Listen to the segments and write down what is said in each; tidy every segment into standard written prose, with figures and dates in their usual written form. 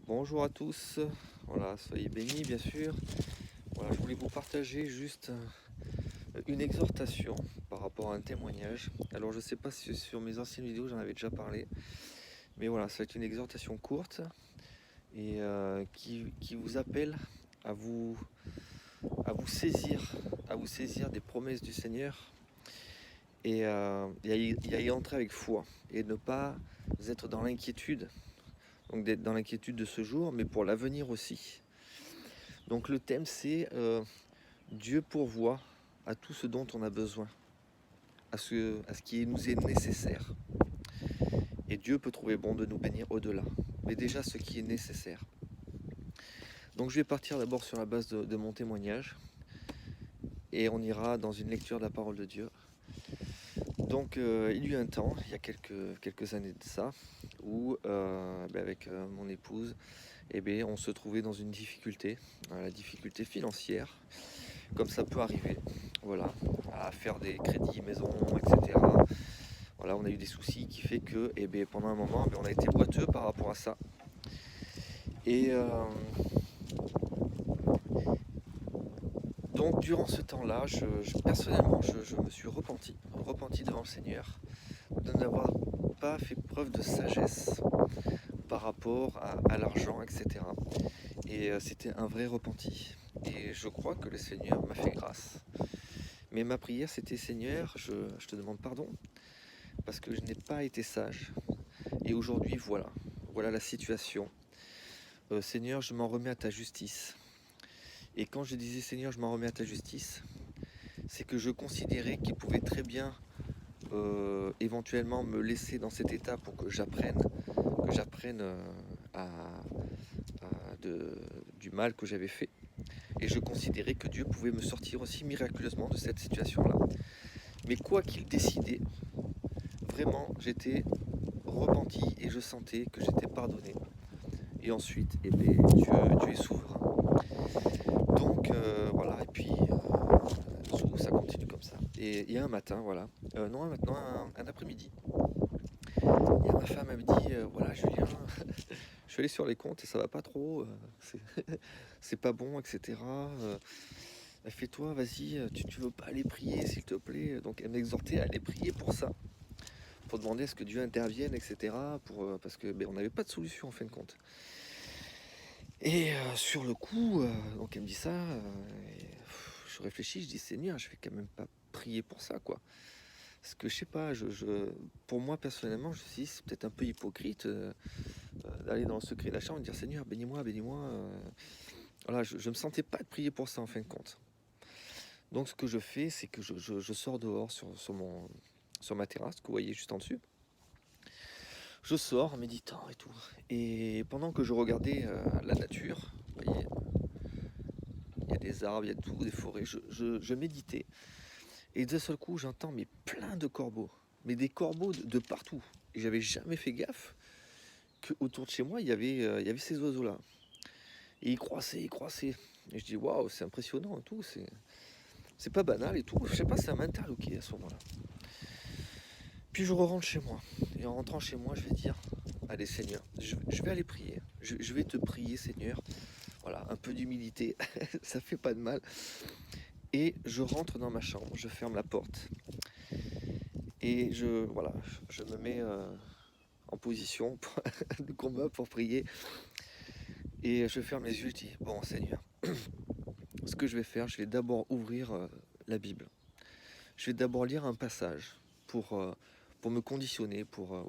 Bonjour à tous, voilà, soyez bénis bien sûr. Voilà, je voulais vous partager juste une exhortation par rapport à un témoignage. Alors je sais pas si sur mes anciennes vidéos j'en avais déjà parlé, mais voilà, ça va être une exhortation courte et qui vous appelle à vous, à vous saisir, à vous saisir des promesses du Seigneur et à y entrer avec foi et ne pas être dans l'inquiétude, donc d'être dans l'inquiétude de ce jour, mais pour l'avenir aussi. Donc le thème c'est Dieu pourvoit à tout ce dont on a besoin, à ce qui nous est nécessaire. Et Dieu peut trouver bon de nous bénir au-delà, mais déjà ce qui est nécessaire. Donc je vais partir d'abord sur la base de mon témoignage, et on ira dans une lecture de la parole de Dieu. Donc il y a eu un temps, il y a quelques années de ça, où avec mon épouse, on se trouvait dans une difficulté, la difficulté financière, comme ça peut arriver, voilà, à faire des crédits maison, etc. Voilà, on a eu des soucis qui fait que pendant un moment, on a été boiteux par rapport à ça. Et donc durant ce temps-là, personnellement, je me suis repenti devant le Seigneur de n'avoir pas fait preuve de sagesse par rapport à l'argent, etc. Et c'était un vrai repenti. Et je crois que le Seigneur m'a fait grâce. Mais ma prière, c'était Seigneur, je te demande pardon parce que je n'ai pas été sage. Et aujourd'hui, voilà la situation. Seigneur, je m'en remets à ta justice. Et quand je disais Seigneur, je m'en remets à ta justice, c'est que je considérais qu'il pouvait très bien éventuellement me laisser dans cet état pour que j'apprenne à, du mal que j'avais fait. Et je considérais que Dieu pouvait me sortir aussi miraculeusement de cette situation-là. Mais quoi qu'il décidait, vraiment, j'étais repenti et je sentais que j'étais pardonné. Et ensuite, Dieu est souverain. Donc voilà, et puis ça continue comme ça. Et il y a un matin, voilà, non maintenant un après-midi, il y a ma femme, elle me dit, voilà Julien, je suis allé sur les comptes et ça va pas trop, c'est c'est pas bon, etc. Elle fait toi, vas-y, tu veux pas aller prier s'il te plaît. Donc elle m'exhortait à aller prier pour ça, pour demander à ce que Dieu intervienne, etc. Parce que on n'avait pas de solution en fin de compte. Et sur le coup, donc elle me dit ça, je réfléchis, je dis Seigneur, je vais quand même pas prier pour ça, quoi. Parce que je sais pas, pour moi personnellement, je me suis dit, c'est peut-être un peu hypocrite d'aller dans le secret de la chambre et de dire Seigneur, bénis-moi, bénis-moi. Voilà, je me sentais pas de prier pour ça en fin de compte. Donc ce que je fais, c'est que je sors dehors sur ma terrasse, que vous voyez juste en dessus. Je sors en méditant et tout. Et pendant que je regardais la nature, vous voyez, il y a des arbres, il y a tout, des forêts, je méditais. Et d'un seul coup, j'entends plein de corbeaux, mais des corbeaux de partout. Et j'avais jamais fait gaffe qu'autour de chez moi, il y avait ces oiseaux-là. Et ils croissaient, ils croissaient. Et je dis, waouh, c'est impressionnant et tout, c'est pas banal et tout. Je sais pas, ça m'a interloqué à ce moment-là. Puis je rentre chez moi. Et en rentrant chez moi, je vais dire, allez Seigneur, je vais aller prier. Je vais te prier Seigneur. Voilà, un peu d'humilité, ça fait pas de mal. Et je rentre dans ma chambre, je ferme la porte. Et voilà, je me mets en position de combat pour prier. Et je ferme les yeux, je dis, bon Seigneur, ce que je vais faire, je vais d'abord ouvrir la Bible. Je vais d'abord lire un passage pour me conditionner, pour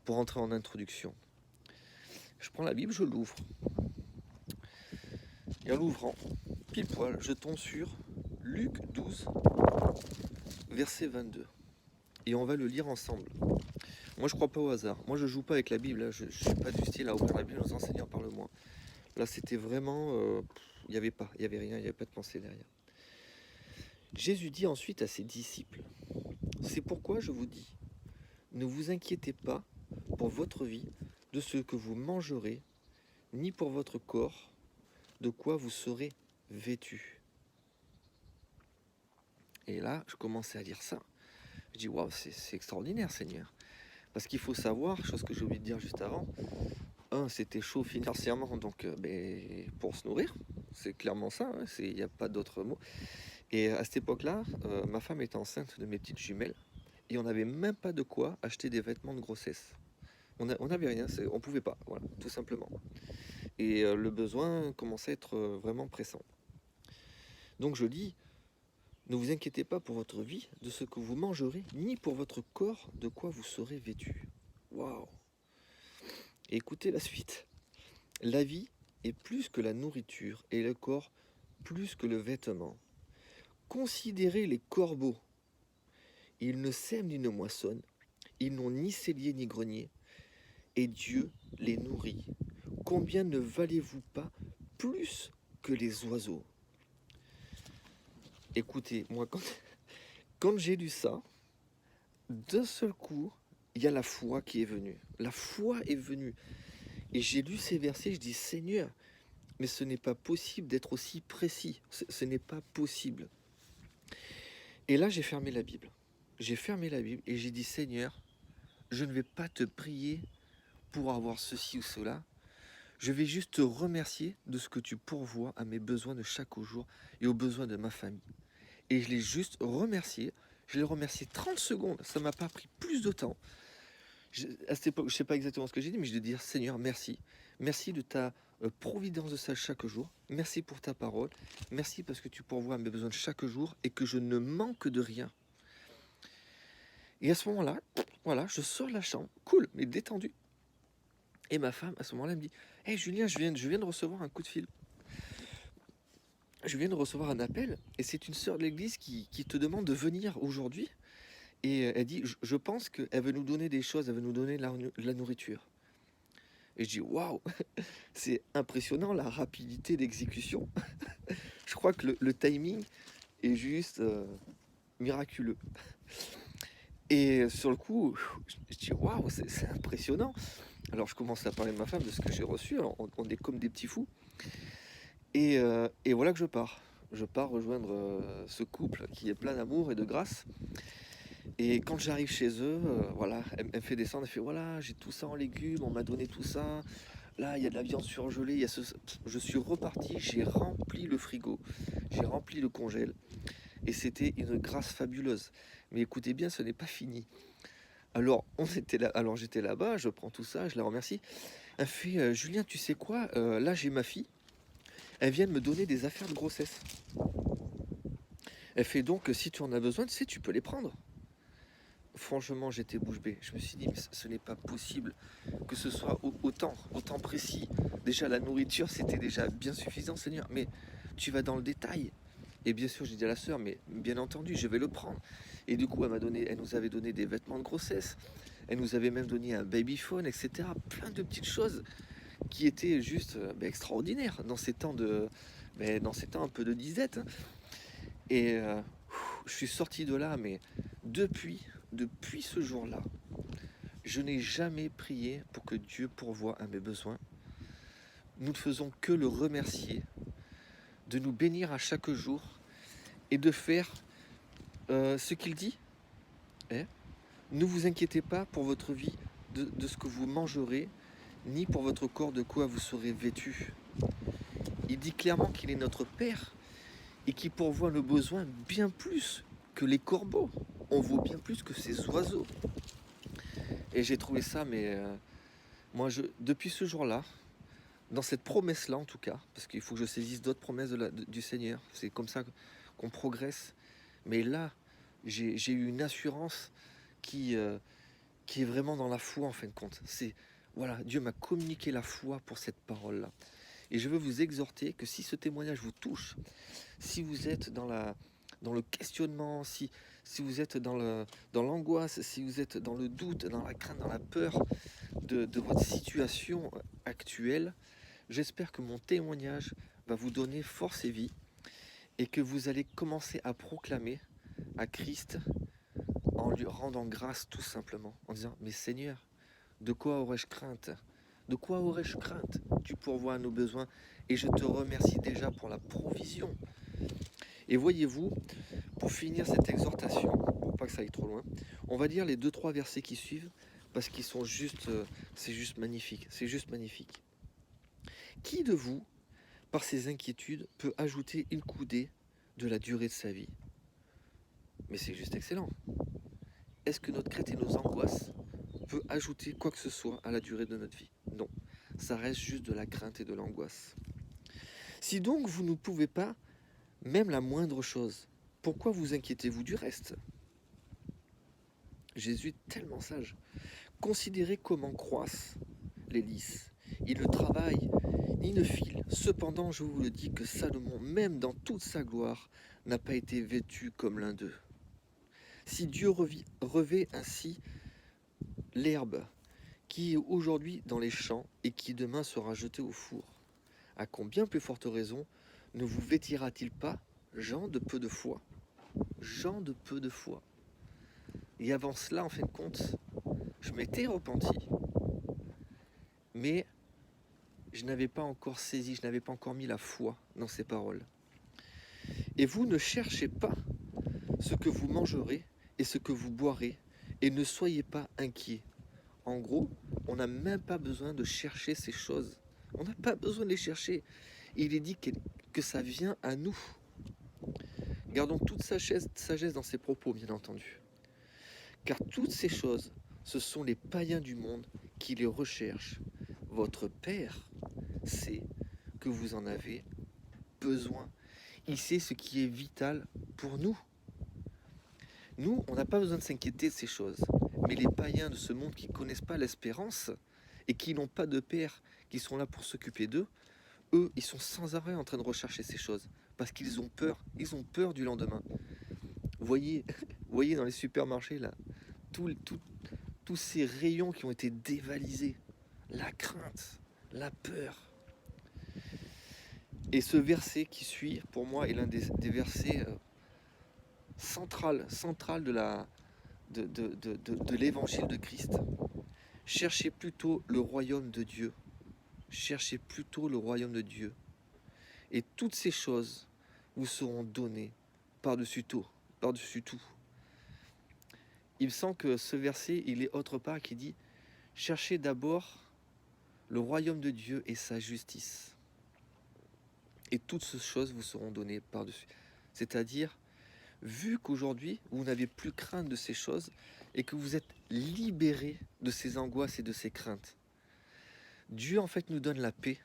entrer en introduction. Je prends la Bible, je l'ouvre. Et en l'ouvrant, pile poil, je tombe sur Luc 12, verset 22. Et on va le lire ensemble. Moi, je crois pas au hasard. Moi, je joue pas avec la Bible. Là. Je suis pas du style à ouvrir la Bible aux enseignants, parle-moi. Là, c'était vraiment... il n'y avait pas, il n'y avait rien, il n'y avait pas de pensée derrière. Jésus dit ensuite à ses disciples, c'est pourquoi je vous dis, ne vous inquiétez pas pour votre vie de ce que vous mangerez, ni pour votre corps, de quoi vous serez vêtus. Et là, je commençais à lire ça. Je dis, waouh, c'est extraordinaire, Seigneur. Parce qu'il faut savoir, chose que j'ai oublié de dire juste avant, c'était chaud financièrement, donc pour se nourrir, c'est clairement ça, hein, il n'y a pas d'autre mot. Et à cette époque-là, ma femme était enceinte de mes petites jumelles et on n'avait même pas de quoi acheter des vêtements de grossesse. On n'avait rien, on pouvait pas, voilà, tout simplement. Et le besoin commençait à être vraiment pressant. Donc je dis, ne vous inquiétez pas pour votre vie de ce que vous mangerez, ni pour votre corps de quoi vous serez vêtu. Waouh! Écoutez la suite. La vie est plus que la nourriture et le corps plus que le vêtement. Considérez les corbeaux. Ils ne sèment ni ne moissonnent, ils n'ont ni cellier ni grenier, et Dieu les nourrit. Combien ne valez-vous pas plus que les oiseaux? Écoutez, moi quand j'ai lu ça, d'un seul coup, il y a la foi qui est venue. La foi est venue. Et j'ai lu ces versets, je dis Seigneur, mais ce n'est pas possible d'être aussi précis. Ce n'est pas possible. Et là, j'ai fermé la Bible. J'ai fermé la Bible et j'ai dit Seigneur, je ne vais pas te prier pour avoir ceci ou cela. Je vais juste te remercier de ce que tu pourvois à mes besoins de chaque jour et aux besoins de ma famille. Et je l'ai juste remercié. Je l'ai remercié 30 secondes. Ça ne m'a pas pris plus de temps. À cette époque, je ne sais pas exactement ce que j'ai dit, mais je vais dire Seigneur, merci. Merci de ta providence de ça chaque jour. Merci pour ta parole. Merci parce que tu pourvois à mes besoins de chaque jour et que je ne manque de rien. Et à ce moment-là, voilà, je sors de la chambre, cool, mais détendu. Et ma femme, à ce moment-là, me dit Hey Julien, je viens de recevoir un coup de fil. Je viens de recevoir un appel, et c'est une sœur de l'église qui te demande de venir aujourd'hui. Et elle dit Je pense qu'elle veut nous donner des choses, elle veut nous donner de la nourriture. Et je dis Waouh, c'est impressionnant la rapidité d'exécution. Je crois que le timing est juste miraculeux. Et sur le coup, je dis waouh, c'est impressionnant. Alors je commence à parler de ma femme, de ce que j'ai reçu. Alors, on est comme des petits fous. Et voilà que je pars. Je pars rejoindre ce couple qui est plein d'amour et de grâce. Et quand j'arrive chez eux, voilà, elle me fait descendre. Elle fait voilà, j'ai tout ça en légumes, on m'a donné tout ça. Là, il y a de la viande surgelée. Je suis reparti, j'ai rempli le frigo, j'ai rempli le congèle. Et c'était une grâce fabuleuse. Mais écoutez bien, ce n'est pas fini. Alors, j'étais là-bas, je prends tout ça, je la remercie. Elle fait Julien, tu sais quoi, là j'ai ma fille, elle vient de me donner des affaires de grossesse. Elle fait donc, si tu en as besoin, tu sais, tu peux les prendre. Franchement, j'étais bouche bée. Je me suis dit, mais ce n'est pas possible que ce soit autant précis. Déjà, la nourriture, c'était déjà bien suffisant, Seigneur, mais tu vas dans le détail. Et bien sûr, j'ai dit à la sœur, mais bien entendu, je vais le prendre. Et du coup, elle nous avait donné des vêtements de grossesse. Elle nous avait même donné un babyphone, etc. Plein de petites choses qui étaient juste extraordinaires dans ces temps un peu de disette. Et je suis sorti de là, mais depuis ce jour-là, je n'ai jamais prié pour que Dieu pourvoie à mes besoins. Nous ne faisons que le remercier, de nous bénir à chaque jour et de faire ce qu'il dit. Ne vous inquiétez pas pour votre vie de ce que vous mangerez, ni pour votre corps de quoi vous serez vêtu. Il dit clairement qu'il est notre Père et qui pourvoit nos besoins bien plus que les corbeaux. On vaut bien plus que ces oiseaux. Et j'ai trouvé ça, mais depuis ce jour-là, dans cette promesse-là en tout cas, parce qu'il faut que je saisisse d'autres promesses du Seigneur, c'est comme ça qu'on progresse. Mais là, j'ai eu une assurance qui est vraiment dans la foi en fin de compte. Voilà, Dieu m'a communiqué la foi pour cette parole-là. Et je veux vous exhorter que si ce témoignage vous touche, si vous êtes dans le questionnement, si vous êtes dans l'angoisse, si vous êtes dans le doute, dans la crainte, dans la peur de votre situation actuelle, j'espère que mon témoignage va vous donner force et vie et que vous allez commencer à proclamer à Christ en lui rendant grâce tout simplement, en disant « Mais Seigneur, de quoi aurais-je crainte ? De quoi aurais-je crainte ? Tu pourvois à nos besoins et je te remercie déjà pour la provision. » Et voyez-vous, pour finir cette exhortation, pour pas que ça aille trop loin, on va dire les 2-3 versets qui suivent parce qu'ils sont juste, c'est juste magnifique, c'est juste magnifique. Qui de vous, par ses inquiétudes, peut ajouter une coudée de la durée de sa vie? Mais c'est juste excellent. Est-ce que notre crainte et nos angoisses peut ajouter quoi que ce soit à la durée de notre vie? Non, ça reste juste de la crainte et de l'angoisse. Si donc vous ne pouvez pas, même la moindre chose, pourquoi vous inquiétez-vous du reste? Jésus est tellement sage. Considérez comment croissent les lys. Ils ne travaillent ni ne filent. Cependant, je vous le dis que Salomon, même dans toute sa gloire, n'a pas été vêtu comme l'un d'eux. Si Dieu revêt ainsi l'herbe qui est aujourd'hui dans les champs et qui demain sera jetée au four, à combien plus forte raison ne vous vêtira-t-il pas, gens de peu de foi? Gens de peu de foi. Et avant cela, en fin de compte, je m'étais repenti, mais je n'avais pas encore saisi, je n'avais pas encore mis la foi dans ces paroles. Et vous ne cherchez pas ce que vous mangerez et ce que vous boirez, et ne soyez pas inquiets. En gros, on n'a même pas besoin de chercher ces choses. On n'a pas besoin de les chercher. Il est dit que ça vient à nous. Gardons toute sagesse dans ces propos, bien entendu. Car toutes ces choses, ce sont les païens du monde qui les recherchent. Votre Père sait que vous en avez besoin. Il sait ce qui est vital pour nous. Nous, on n'a pas besoin de s'inquiéter de ces choses. Mais les païens de ce monde qui ne connaissent pas l'espérance et qui n'ont pas de Père qui sont là pour s'occuper d'eux, eux, ils sont sans arrêt en train de rechercher ces choses. Parce qu'ils ont peur du lendemain. Voyez dans les supermarchés, là, tous ces rayons qui ont été dévalisés. La crainte, la peur. Et ce verset qui suit, pour moi, est l'un des versets central de l'évangile de Christ. Cherchez plutôt le royaume de Dieu. Cherchez plutôt le royaume de Dieu. Et toutes ces choses vous seront données par-dessus tout. Par-dessus tout. Il me semble que ce verset, il est autre part qui dit « Cherchez d'abord le royaume de Dieu et sa justice. Et toutes ces choses vous seront données par-dessus. » C'est-à-dire, vu qu'aujourd'hui, vous n'avez plus crainte de ces choses et que vous êtes libérés de ces angoisses et de ces craintes, Dieu, en fait, nous donne la paix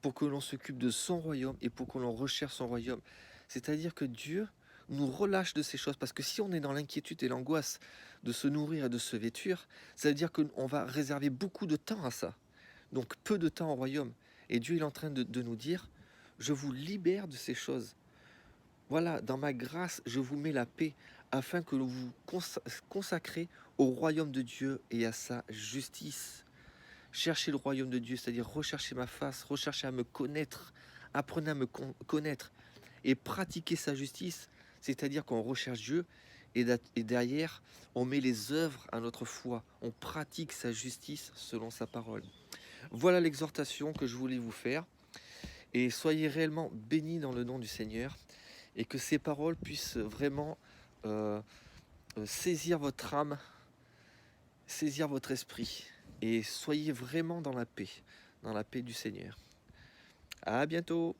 pour que l'on s'occupe de son royaume et pour que l'on recherche son royaume. C'est-à-dire que Dieu nous relâche de ces choses. Parce que si on est dans l'inquiétude et l'angoisse de se nourrir et de se vêtir, ça veut dire qu'on va réserver beaucoup de temps à ça. Donc peu de temps au royaume. Et Dieu est en train de nous dire, je vous libère de ces choses. Voilà, dans ma grâce, je vous mets la paix afin que vous vous consacrez au royaume de Dieu et à sa justice. Cherchez le royaume de Dieu, c'est-à-dire recherchez ma face, recherchez à me connaître, apprenez à me connaître et pratiquez sa justice, c'est-à-dire qu'on recherche Dieu et derrière, on met les œuvres à notre foi, on pratique sa justice selon sa parole. Voilà l'exhortation que je voulais vous faire et soyez réellement bénis dans le nom du Seigneur et que ces paroles puissent vraiment saisir votre âme, saisir votre esprit et soyez vraiment dans la paix du Seigneur. À bientôt.